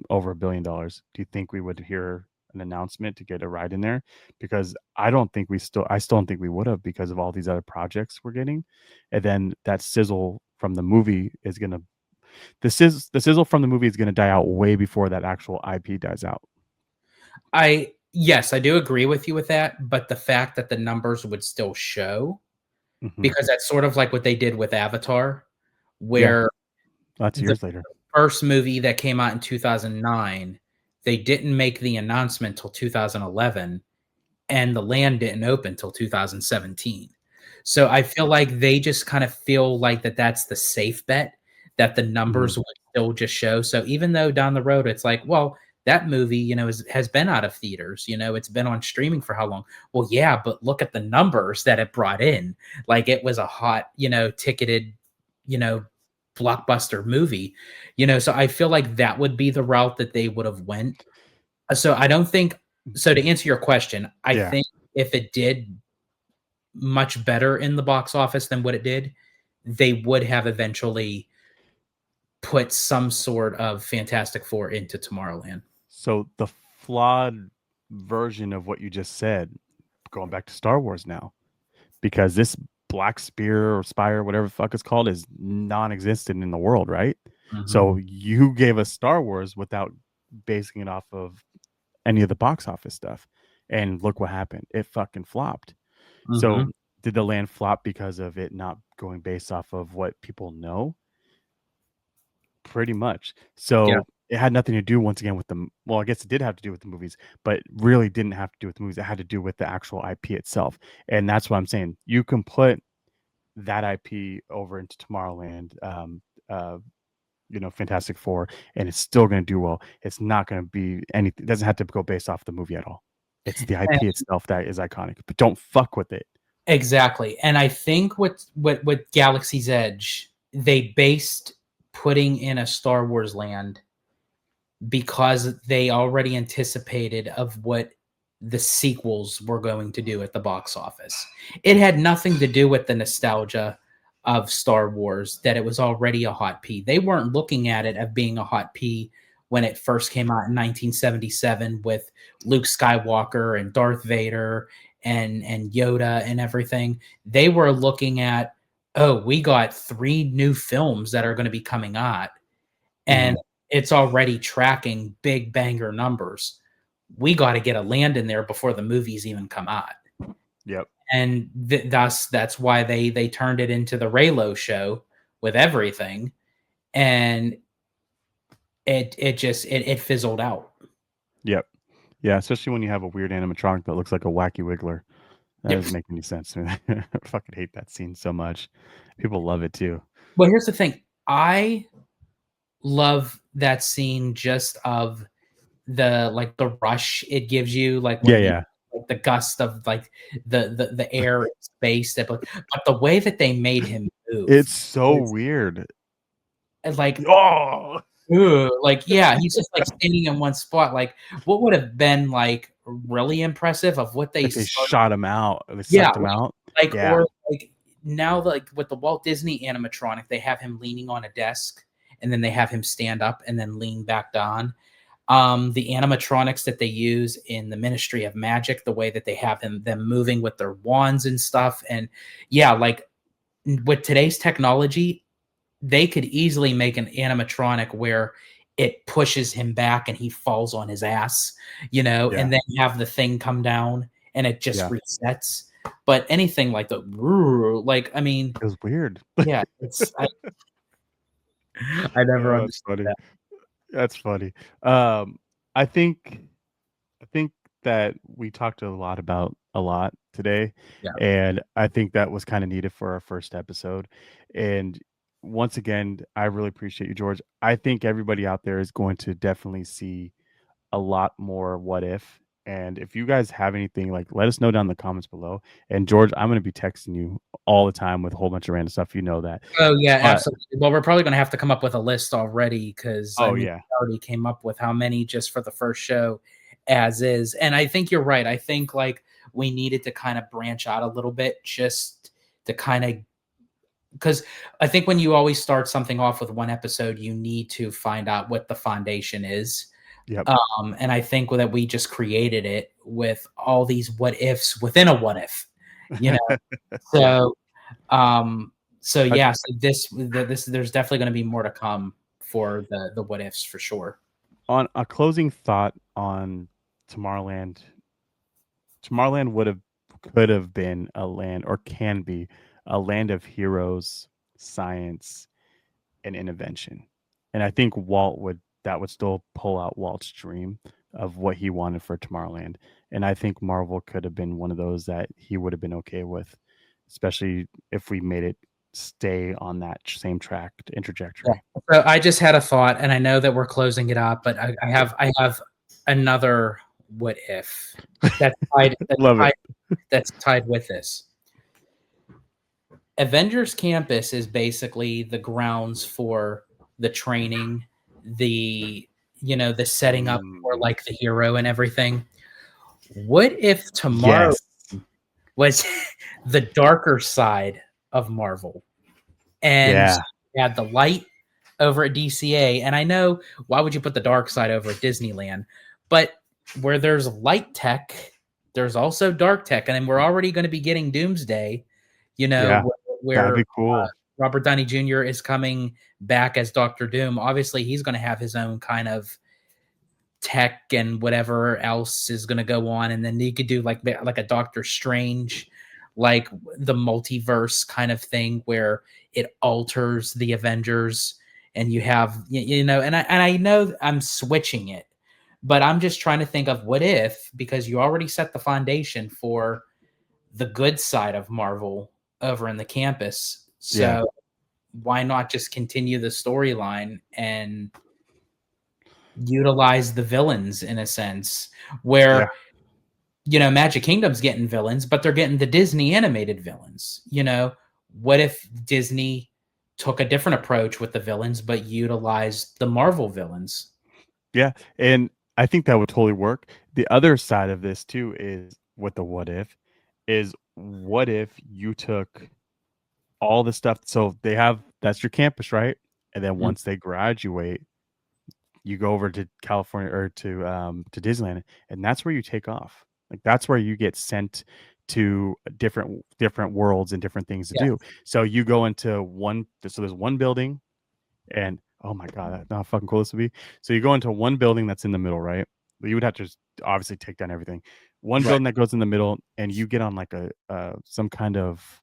over $1 billion, do you think we would hear an announcement to get a ride in there, because I still don't think we would have, because of all these other projects we're getting. And then that sizzle from the movie is gonna the sizzle from the movie is gonna die out way before that actual IP dies out. Yes, I do agree with you with that, but the fact that the numbers would still show, Hmm. because that's sort of like what they did with Avatar, Yeah, where lots of the years later. first movie that came out in 2009, they didn't make the announcement till 2011, and the land didn't open till 2017. So I feel like they just kind of feel like that's the safe bet, that the numbers Hmm. would still just show. So even though down the road it's like, well, that movie, has been out of theaters, it's been on streaming for how long? Well, yeah, but look at the numbers that it brought in. Like it was a hot, ticketed, you know, blockbuster movie. So I feel like that would be the route that they would have went. So I don't think so to answer your question, I Yeah. think if it did much better in the box office than what it did, they would have eventually put some sort of Fantastic Four into Tomorrowland. So the flawed version of what you just said, going back to Star Wars now, because this Black Spear or Spire, whatever the fuck it's called, is non-existent in the world, right? Mhm, So you gave us Star Wars without basing it off of any of the box office stuff, and look what happened. It fucking flopped. So mhm, did the land flop because of it not going based off of what people know? Pretty much. yeah, So it had nothing to do once again with the well, I guess it did have to do with the movies, but really didn't have to do with the movies. It had to do with the actual IP itself. And that's what I'm saying. You can put that IP over into Tomorrowland, uh, Fantastic Four, and it's still going to do well. It's not going to be anything. It doesn't have to go based off the movie at all. It's the and IP itself that is iconic. But don't fuck with it. exactly, and I think with Galaxy's Edge, they based putting in a Star Wars land because they already anticipated of what the sequels were going to do at the box office. It had nothing to do with the nostalgia of Star Wars, that it was already a hot P. They weren't looking at it as being a hot P when it first came out in 1977 with Luke Skywalker and Darth Vader and Yoda and everything. They were looking at, oh, we got 3 new films that are going to be coming out, and Hmm. it's already tracking big banger numbers. We got to get a land in there before the movies even come out. Yep. And that's why they turned it into the Raylo show with everything, and it fizzled out. Yep. Yeah, especially when you have a weird animatronic that looks like a wacky wiggler. That Yep. doesn't make any sense. I fucking hate that scene so much. People love it too. Well, here's the thing. I love that scene just of the rush it gives you, like Yeah, when you yeah. like the gust of like the air and space that, but the way that they made him move It's so is weird. like, Oh, ugh, like, yeah, he's just like standing in one spot. Like, what would have been like really impressive of what they if they started, shot him out, they yeah, sucked him out. Yeah. or like now, like with the Walt Disney animatronic, they have him leaning on a desk, and then they have him stand up and then lean back down. The animatronics that they use in the Ministry of Magic, the way that they have them moving with their wands and stuff, and yeah, like with today's technology, they could easily make an animatronic where it pushes him back and he falls on his ass, Yeah. and then have the thing come down and it just Yeah. resets. But anything like like, I mean, It was weird. yeah, I never Oh, that's understood funny. that. That's funny. Um, I think I think that we talked a lot about a lot today, Yeah. and I think that was kind of needed for our first episode. And once again, I really appreciate you, George. I think everybody out there is going to definitely see a lot more what if. And if you guys have anything, like, let us know down in the comments below. And George, I'm going to be texting you all the time with a whole bunch of random stuff. You know that. Oh, yeah, But absolutely. Well, we're probably gonna have to come up with a list already, because I oh mean, yeah, we already came up with how many just for the first show as is, and I think you're right. I think, like, we needed to kinda branch out a little bit just to kinda, because I think when you always start something off with one episode, you need to find out what the foundation is. Yep. And I think that we just created it with all these what ifs within a what if, you know. Yeah. So um, so I, yeah, so this there's definitely going to be more to come for the what ifs for sure. on a closing thought on Tomorrowland, Tomorrowland would have could have been a land or can be a land of heroes, science, and intervention. And I think Walt would that would still pull out Walt's dream of what he wanted for Tomorrowland. And I think Marvel could have been one of those that he would have been okay with, especially if we made it stay on that same track and Yeah. trajectory. So I just had a thought, and I know that we're closing it up, but I have another what if that's tied that's Love tied it. that's tied with this. Avengers Campus is basically the grounds for the training, the the setting up for Mm, like the hero and everything. What if tomorrow yes. was the darker side of Marvel? And Yeah. so you had the light over at DCA. And I know why would you put the dark side over at Disneyland? But where there's light tech, there's also dark tech. And then we're already going to be getting Doomsday, Yeah. That'd where be cool. Robert Downey Jr. is coming back as Doctor Doom. Obviously, he's going to have his own kind of tech and whatever else is going to go on, and then you could do like a Doctor Strange, like the multiverse kind of thing where it alters the Avengers, and you have and I know I'm switching it, but I'm just trying to think of what if, because you already set the foundation for the good side of Marvel over in the campus. Yeah. So why not just continue the storyline and utilize the villains in a sense Yeah. where Magic Kingdom's getting villains, but they're getting the Disney animated villains. What if Disney took a different approach with the villains but utilized the Marvel villains? Yeah. And I think that would totally work. The other side of this too is with the what if is what if you took all the stuff, so they have that's your campus, right? And then Mm, once they graduate, you go over to California or to Disneyland, and that's where you take off. Like that's where you get sent to different worlds and different things to yeah, do. So you go into one. So there's one building, and oh my god, that's how fucking cool this would be. So you go into one building that's in the middle, right? You would have to just obviously take down everything. One right. building that goes in the middle, and you get on like a some kind of,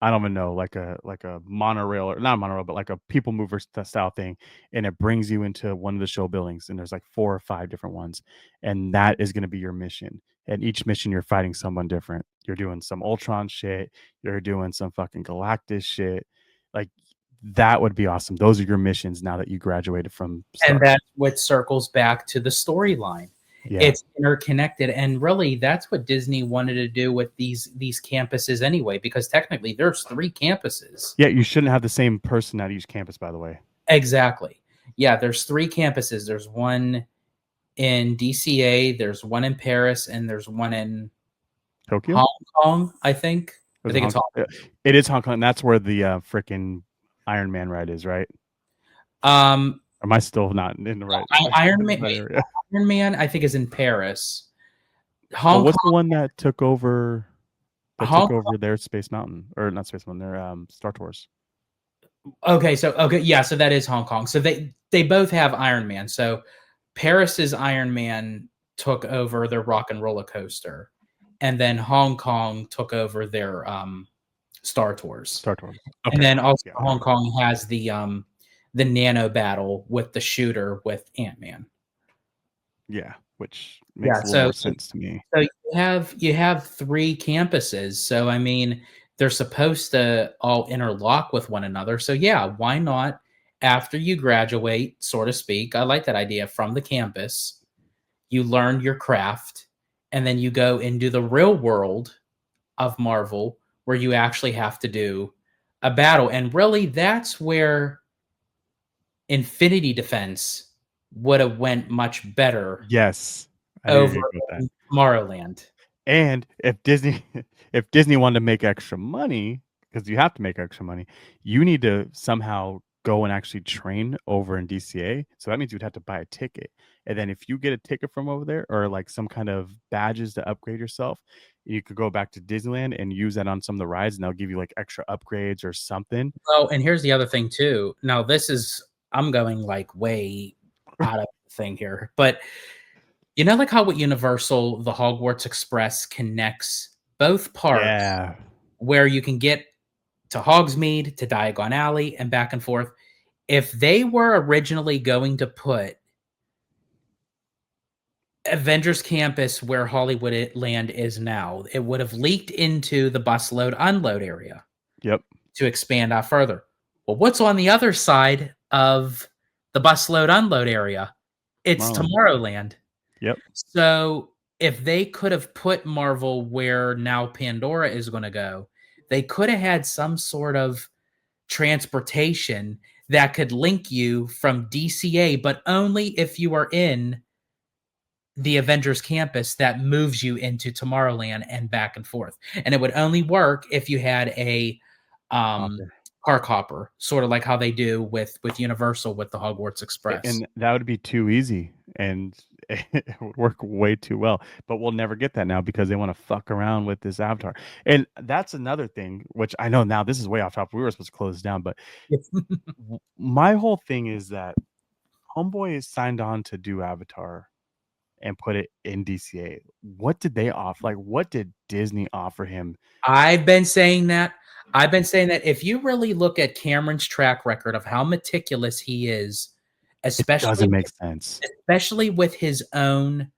I don't even know, like a monorail, or not a monorail, but like a people mover style thing, and it brings you into one of the show buildings, and there's like 4 or 5 different ones, and that is going to be your mission. And each mission, you're fighting someone different. You're doing some Ultron shit. You're doing some fucking Galactus shit. Like that would be awesome. Those are your missions now that you graduated from And Star. that's what circles back to the storyline. Yeah, It's interconnected, and really that's what Disney wanted to do with these campuses anyway, because technically there's 3 campuses. yeah. You shouldn't have the same person at each campus, by the way. Exactly. Yeah, there's 3 campuses. There's one in DCA, there's one in Paris, and there's one in Tokyo. Hong Kong, I think. I Was it think Hong it's Kong? Hong It is Hong Kong. That's where the freaking Iron Man ride is, right? Um, Am I still not in the right? Am I Iron in the Man, right area? Iron Man, I think is in Paris. Well, Hong what's the Kong, one that took over? That Hong took over their Space Mountain, or not Space Mountain? Their Star Tours. Okay, yeah, so that is Hong Kong. So they both have Iron Man. So Paris's Iron Man took over their Rock and Roller Coaster, and then Hong Kong took over their Star Tours. Star Tours. And Okay. then also Yeah. Hong Kong has the nano battle with the shooter with Ant-Man. Yeah. Which Yeah, makes a little so more sense to me. so you have 3 campuses. So I mean, they're supposed to all interlock with one another. So yeah, why not after you graduate, so to speak? I like that idea from the campus. You learn your craft, and then you go into the real world of Marvel where you actually have to do a battle. And really that's where Infinity Defense would have went much better Yes, I do over agree with that. in Tomorrowland. And if Disney, if Disney wanted to make extra money, because you have to make extra money, you need to somehow go and actually train over in DCA. So that means you'd have to buy a ticket. And then if you get a ticket from over there or like some kind of badges to upgrade yourself, you could go back to Disneyland and use that on some of the rides and they'll give you like extra upgrades or something. Oh, and here's the other thing too. Now this is I'm going like way out of the thing here, but you know, like how with Universal, the Hogwarts Express connects both parks Yeah. where you can get to Hogsmeade, to Diagon Alley, and back and forth. If they were originally going to put Avengers Campus where Hollywood Land is now, it would have leaked into the bus load unload area Yep. to expand out further. Well, what's on the other side of the bus load unload area? It's Tomorrowland. Tomorrowland. Yep. So if they could have put Marvel where now Pandora is going to go, they could have had some sort of transportation that could link you from DCA, but only if you are in the Avengers campus that moves you into Tomorrowland and back and forth. And it would only work if you had a Hopper. park hopper, sort of like how they do with Universal with the Hogwarts Express. And that would be too easy and it would work way too well. But we'll never get that now because they want to fuck around with this avatar. And that's another thing, which I know now this is way off topic. We were supposed to close this down, but my whole thing is that Homeboy is signed on to do Avatar and put it in DCA. What did they offer? Like, what did Disney offer him? I've been saying that. I've been saying that if you really look at Cameron's track record of how meticulous he is, It especially doesn't make sense. especially with his own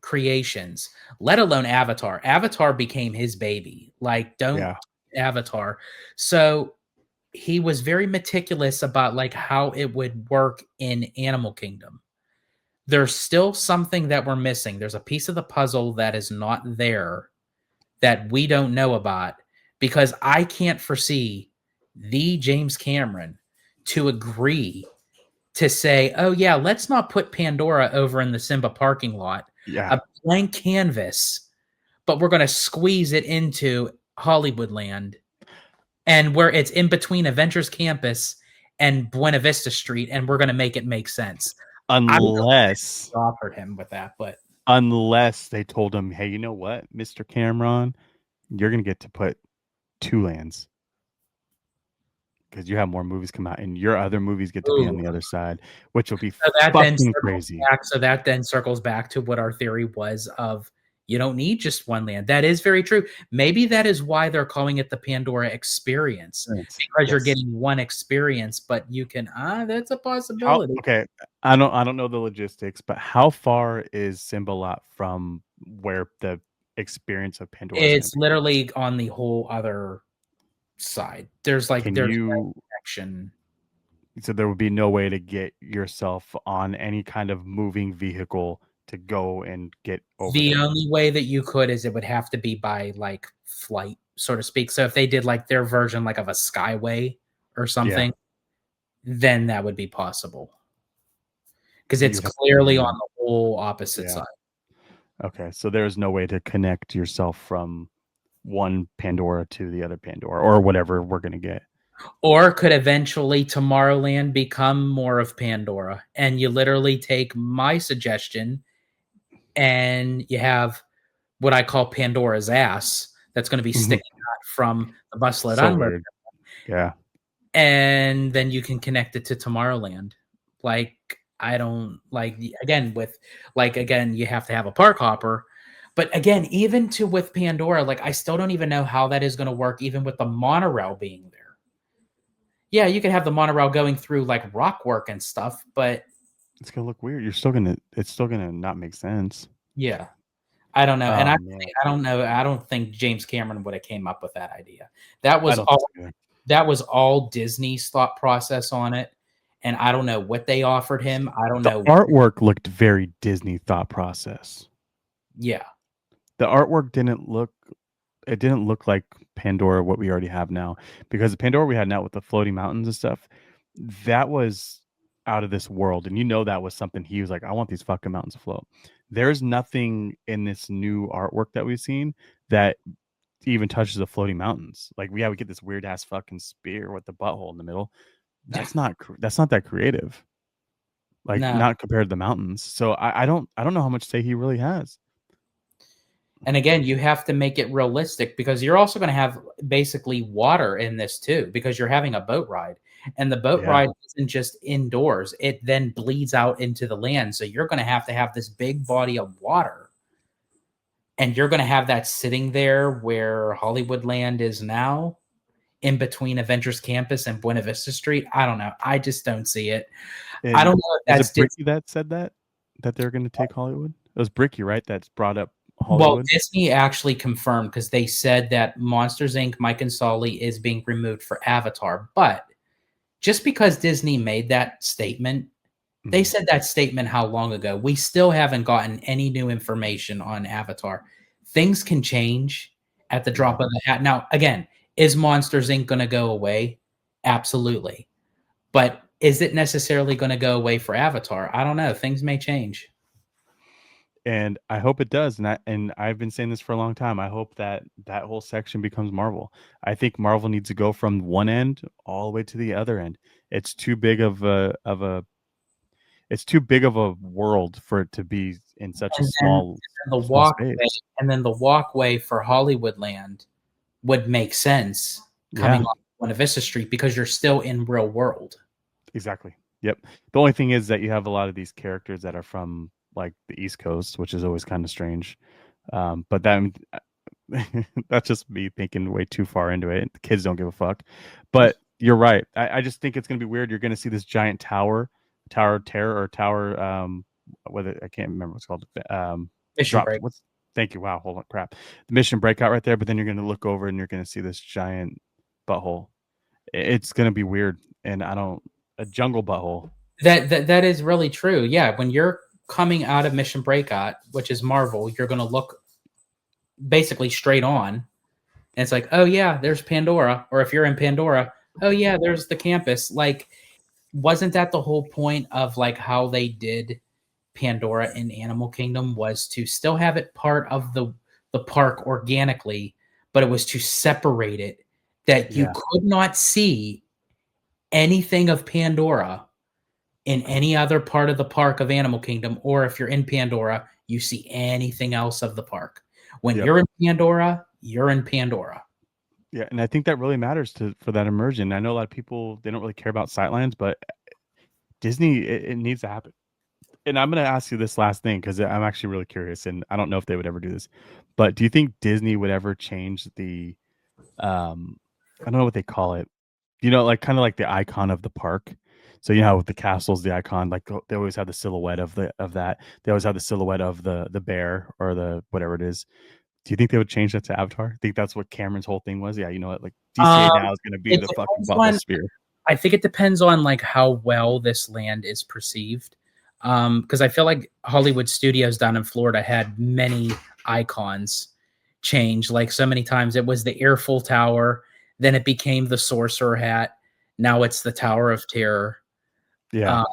creations, let alone Avatar. Avatar became his baby. Like, don't Yeah. Avatar. So he was very meticulous about like how it would work in Animal Kingdom. There's still something that we're missing. There's a piece of the puzzle that is not there that we don't know about because I can't foresee the James Cameron to agree to say, "Oh yeah, let's not put Pandora over in the Simba parking lot, Yeah. a blank canvas, but we're going to squeeze it into Hollywoodland and where it's in between Avengers Campus and Buena Vista Street, and we're going to make it make sense." I don't know Unless if they offered him with that, but unless they told him, hey, you know what, Mr. Cameron, you're gonna get to put two lands because you have more movies come out and your other movies get to be on ooh, the other side, which will be fucking crazy. So that then circles back to what our theory was of you don't need just one land. That is very true. Maybe that is why they're calling it the Pandora experience because you're Yes. getting one experience, but you can that's a How possibility. okay, I don't know the logistics, but how far is Simba from where the experience of Pandora is gonna It's be? literally on the whole other side. Can There's no you connection. so there would be no way to get yourself on any kind of moving vehicle to go and get over The there? only way that you could is it would have to be by like flight, so to speak. So if they did like their version like of a skyway or Yeah, something, then that would be possible. Because but it's you'd have to clearly on do the whole opposite yeah. side. Okay, so there's no way to connect yourself from one Pandora to the other Pandora or whatever we're gonna get. Or could eventually Tomorrowland become more of Pandora? And you literally take my suggestion and you have what I call Pandora's ass that's going to be Mhm. sticking out from the busload So unload. weird. Yeah. And then you can connect it to Tomorrowland. Like, I don't like again with like again, you have to have a park hopper. But again, even to with Pandora, like I still don't even know how that is going to work, even with the monorail being there. Yeah, you can have the monorail going through like rock work and stuff, but It's gonna look weird. It's still gonna not make sense. yeah, I don't know. And Oh man. I don't know. I don't think James Cameron would have came up with that idea. That I was don't think all so either. that was all Disney's thought process on it. And I don't know what they offered him. I don't The know. artwork looked very Disney thought process. Yeah. The artwork didn't look like Pandora what we already have now because the Pandora we had now with the floating mountains and stuff, that was out of this world. And that was something he was like, I want these fucking mountains to float. There's nothing in this new artwork that we've seen that even touches the floating mountains. Like, yeah, we get this weird ass fucking spear with the butthole in the middle. That's not that creative. Like, No. not compared to the mountains. So I don't know how much say he really has. And again, you have to make it realistic because you're also going to have basically water in this too, because you're having a boat ride. And the boat Yeah. ride isn't just indoors, it then bleeds out into the land. So you're going to have this big body of water. And you're going to have that sitting there where Hollywood Land is now, in between Avengers Campus and Buena Vista Street. I don't know. I just don't see it. I And don't know if was that's it Bricky that said that they're going to take Hollywood? It was Bricky, right? That's brought up Well, Hollywood. Disney actually confirmed because they said that Monsters Inc. Mike and Sully is being removed for Avatar. But just because Disney made that statement, they Mhm. said that statement how long ago? We still haven't gotten any new information on Avatar. Things can change at the Yeah. drop of the hat. Now, again, is Monsters Inc. going to go away? Absolutely. But is it necessarily going to go away for Avatar? I don't know. Things may change. And I hope it does. And I've been saying this for a long time. I hope that that whole section becomes Marvel. I think Marvel needs to go from one end all the way to the other end. It's too big of a it's too big of a world for it to be in such a And then, the small walkway, space. for Hollywood Land would make sense coming Yeah, off Buena Vista Street because you're still in real world. exactly. Yep. The only thing is that you have a lot of these characters that are from like the East Coast, which is always kind of strange. But then that's just me thinking way too far into it. The kids don't give a fuck. But you're right. I just think it's gonna be weird. You're gonna see this giant tower of terror or tower whether I can't remember what's called. Mission Drop Break. what's thank you. Wow, hold on crap. The mission breakout right there, but then you're gonna look over and you're gonna see this giant butthole. It's gonna be weird. And I don't a jungle butthole. That is really true. Yeah, when you're coming out of Mission Breakout, which is Marvel, you're going to look basically straight on, and it's like, oh yeah, there's Pandora. Or if you're in Pandora, oh yeah, there's the campus. Like, wasn't that the whole point of like how they did Pandora in Animal Kingdom was to still have it part of the park organically, but it was to separate it that you Yeah. could not see anything of Pandora in any other part of the park of Animal Kingdom, or if you're in Pandora, you see anything else of the park. When Yep. you're in Pandora, you're in Pandora. Yeah, and I think that really matters to for that immersion. I know a lot of people they don't really care about sightlines, but Disney it needs to happen. And I'm going to ask you this last thing because I'm actually really curious, and I don't know if they would ever do this. But do you think Disney would ever change the I don't know what they call it. You know, like kind of like the icon of the park. So you know how with the castles, the icon, like they always have the silhouette of that. They always have the silhouette of the bear or the whatever it is. Do you think they would change that to Avatar? I think that's what Cameron's whole thing was. Yeah, you know what? Like DCA Um, now is going to be it the fucking depends butthole on. sphere. I think it depends on like how well this land is perceived. Because I feel like Hollywood studios down in Florida had many icons change. Like so many times, it was the Eiffel Tower, then it became the Sorcerer Hat. Now it's the Tower of Terror. Yeah, Um,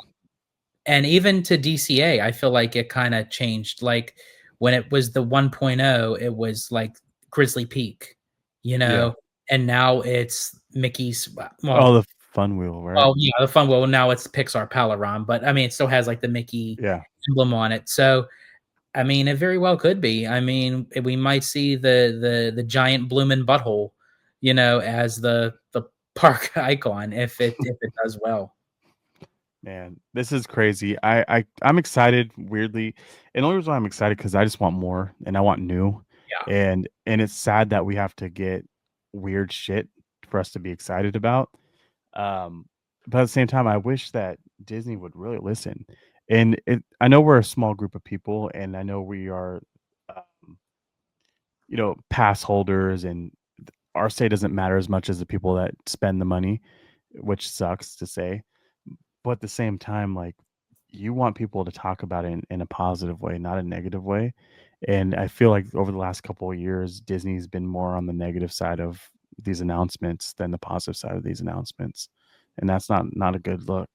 and even to DCA, I feel like it kind of changed. Like when it was the 1.0, it was like Grizzly Peak, you yeah. know, and now it's Mickey's. Oh, Well, the fun wheel, right? well, yeah, the fun. Well, now it's Pixar Palaron, but I mean, it still has like the Mickey Yeah. emblem on it. So, I mean, it very well could be. I mean, we might see the giant blooming butthole, as the park icon if it does well. Man, this is crazy. I'm excited weirdly. And the only reason why I'm excited because I just want more and I want new. Yeah. And it's sad that we have to get weird shit for us to be excited about. Um, but at the same time, I wish that Disney would really listen. And I know we're a small group of people, and I know we are, um, pass holders, and our say doesn't matter as much as the people that spend the money, which sucks to say. But at the same time, like you want people to talk about it in a positive way, not a negative way. And I feel like over the last couple of years, Disney's been more on the negative side of these announcements than the positive side of these announcements. And that's not a good look.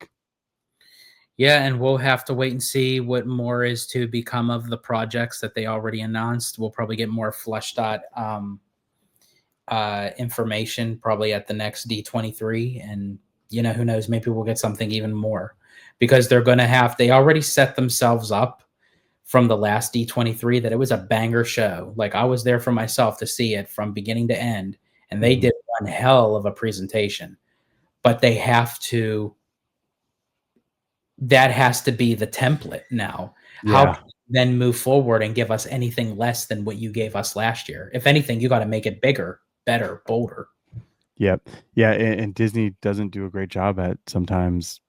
Yeah, and we'll have to wait and see what more is to become of the projects that they already announced. We'll probably get more fleshed out information probably at the next D23, and who knows, maybe we'll get something even more because they already set themselves up from the last D23 that it was a banger show. Like I was there for myself to see it from beginning to end, and they Mhm. did one hell of a presentation. But that has to be the template now. How Yeah. can you then move forward and give us anything less than what you gave us last year? If anything, you got to make it bigger, better, bolder. Yep. Yeah, and Disney doesn't do a great job at sometimes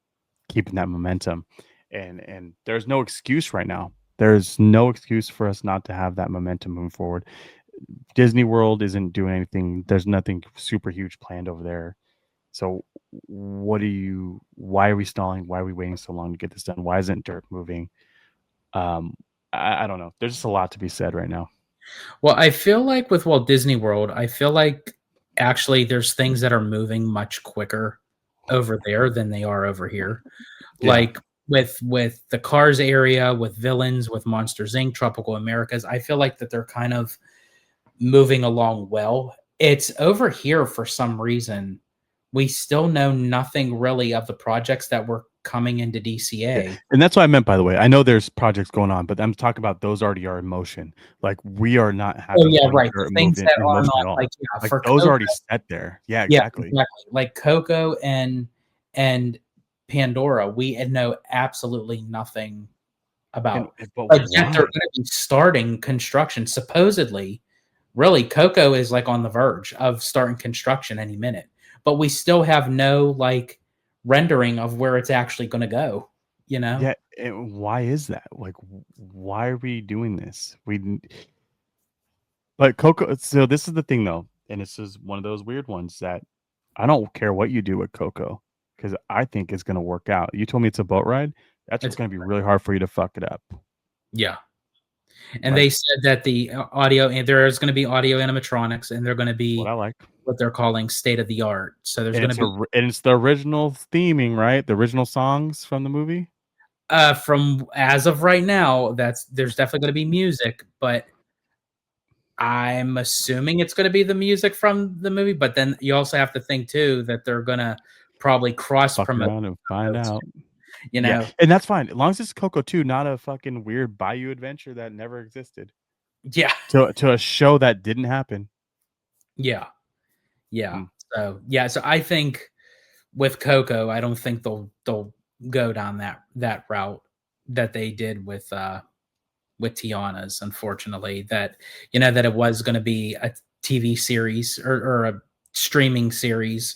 keeping that momentum. And there's no excuse right now. There's no excuse for us not to have that momentum moving forward. Disney World isn't doing anything. There's nothing super huge planned over there. So why are we stalling? Why are we waiting so long to get this done? Why isn't dirt moving? Um, I don't know. There's just a lot to be said right now. Well, I feel like with Walt Disney World, I feel like actually there's things that are moving much quicker over there than they are over here. Yeah. Like with the Cars area, with Villains, with Monsters Inc., Tropical Americas, I feel like that they're kind of moving along well. It's over here for some reason. We still know nothing really of the projects that were coming into Yeah, DCA. and that's what I meant, by the way. I know there's projects going on, but I'm talking about those already are in motion. Like we are not Oh having yeah, any right. The dirt moved things that in are motion not at all. like yeah, Like for those are already Coco. set there. Yeah, Yeah, exactly. exactly. Like Coco and Pandora, we know absolutely nothing And about. but But yet they're why? gonna be starting construction supposedly. Really, Coco is like on the verge of starting construction any minute. But we still have no like rendering of where it's actually gonna go, you know? Yeah, and why is that? Like why are we doing this? But Coco, so this is the thing though, and this is one of those weird ones that I don't care what you do with Coco because I think it's going to work out. You told me it's a boat ride. That's It's going to be really hard for you to fuck it up. yeah. And Like they said that the audio and there is gonna be audio animatronics and they're gonna what be I like. what they're calling state of the art. So there's gonna be And it's the original theming, right? The original songs from the movie. from as of right now, there's definitely gonna be music, but I'm assuming it's gonna be the music from the movie, but then you also have to think too that they're gonna probably cross Fuck promote around and find those, out. you Yeah, know? and that's fine as long as it's Coco too, not a fucking weird Bayou adventure that never existed. Yeah, To a show that didn't happen. yeah, yeah. Mm. So I think with Coco, I don't think they'll go down that route that they did with Tiana's, unfortunately, that it was gonna be a TV series or a streaming series,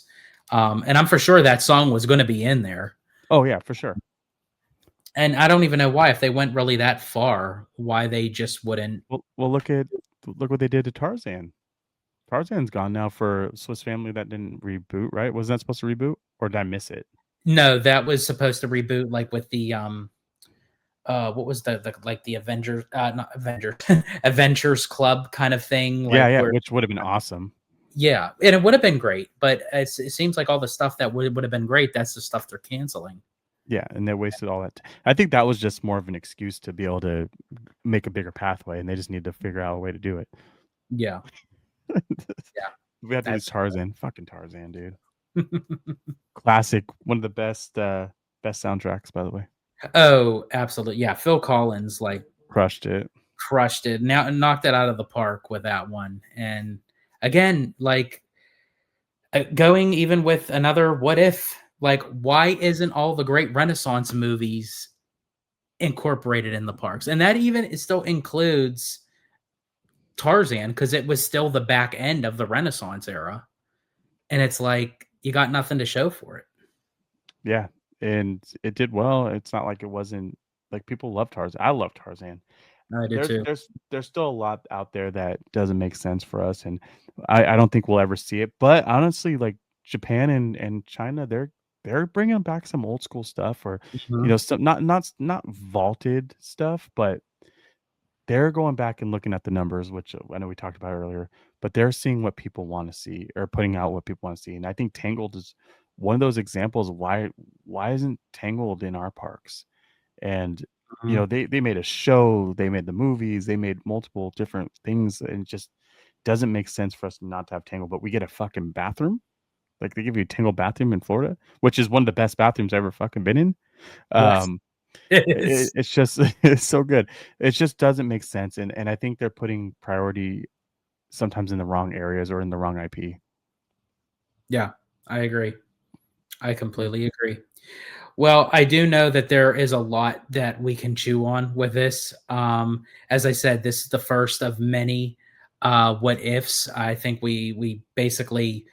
and I'm for sure that song was gonna be in there, Oh yeah, for sure. and I don't even know why, if they went really that far, why they just wouldn't. Well, look what they did to Tarzan. Tarzan's gone now for Swiss Family that didn't reboot, right? Wasn't that supposed to reboot, or did I miss it? No, that was supposed to reboot, like, with the, what was like, the Avengers, not Avengers, Adventures Club kind of thing, Yeah, like, yeah, where which would have been awesome. yeah, and it would have been great, but it seems like all the stuff that would have been great, that's the stuff they're canceling. Yeah, and they wasted all that. I think that was just more of an excuse to be able to make a bigger pathway, and they just need to figure out a way to do it. Yeah, yeah, We have to lose that's Tarzan. Fucking Tarzan, dude. Classic. One of the best soundtracks, by the way. Oh, absolutely, yeah, Phil Collins, like, Crushed it. crushed it, now knocked it out of the park with that one, and again, like, going even with another what if, like, why isn't all the great Renaissance movies incorporated in the parks? And that even it still includes Tarzan because it was still the back end of the Renaissance era, and it's like, you got nothing to show for it. Yeah, and it did well. It's not like it wasn't like people love Tarzan. I love Tarzan. I do too. There's still a lot out there that doesn't make sense for us, and I don't think we'll ever see it. But honestly, like Japan and China, they're bringing back some old school stuff, or Mhm, some not vaulted stuff, but they're going back and looking at the numbers, which I know we talked about earlier. But they're seeing what people want to see, or putting out what people want to see, and I think Tangled is one of those examples of why isn't Tangled in our parks? And mhm. they made a show, they made the movies, they made multiple different things, and just doesn't make sense for us not to have Tangle, but we get a fucking bathroom. Like they give you a Tangle bathroom in Florida, which is one of the best bathrooms I've ever fucking been in. Yes, Um, it is. it's just it's so good. It just doesn't make sense, and I think they're putting priority sometimes in the wrong areas or in the wrong IP. Yeah, I agree. I completely agree. Well, I do know that there is a lot that we can chew on with this. As I said, this is the first of many what ifs. I think we basically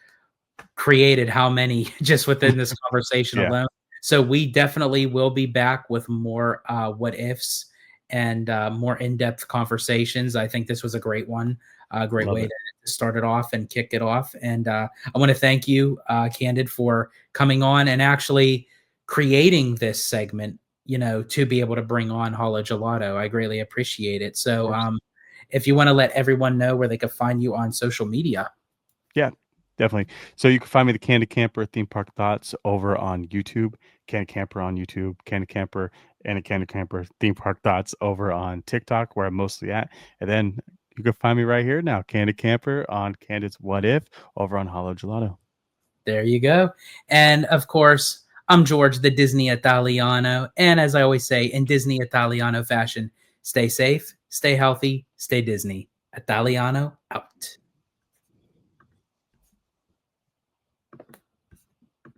created how many just within this conversation Yeah, alone. So we definitely will be back with more what ifs and more in-depth conversations. I think this was a great one, a great love way it. to start it off and kick it off. And I want to thank you, Candid, for coming on and actually creating this segment. You know, to be able to bring on Holla Gelato, I greatly appreciate it. Of So, course. if you want to let everyone know where they could find you on social media. Yeah, definitely. So you can find me the Candid Camper Theme Park Thoughts over on YouTube, Candid Camper on YouTube, Candid Camper and a Candid Camper Theme Park Thoughts over on TikTok, where I'm mostly at. And then you can find me right here now, Candid Camper on Candid's What If over on Hollow Gelato. There you go. And of course, I'm George, the Disney Italiano. And as I always say, in Disney Italiano fashion, stay safe, stay healthy, stay Disney. Italiano out.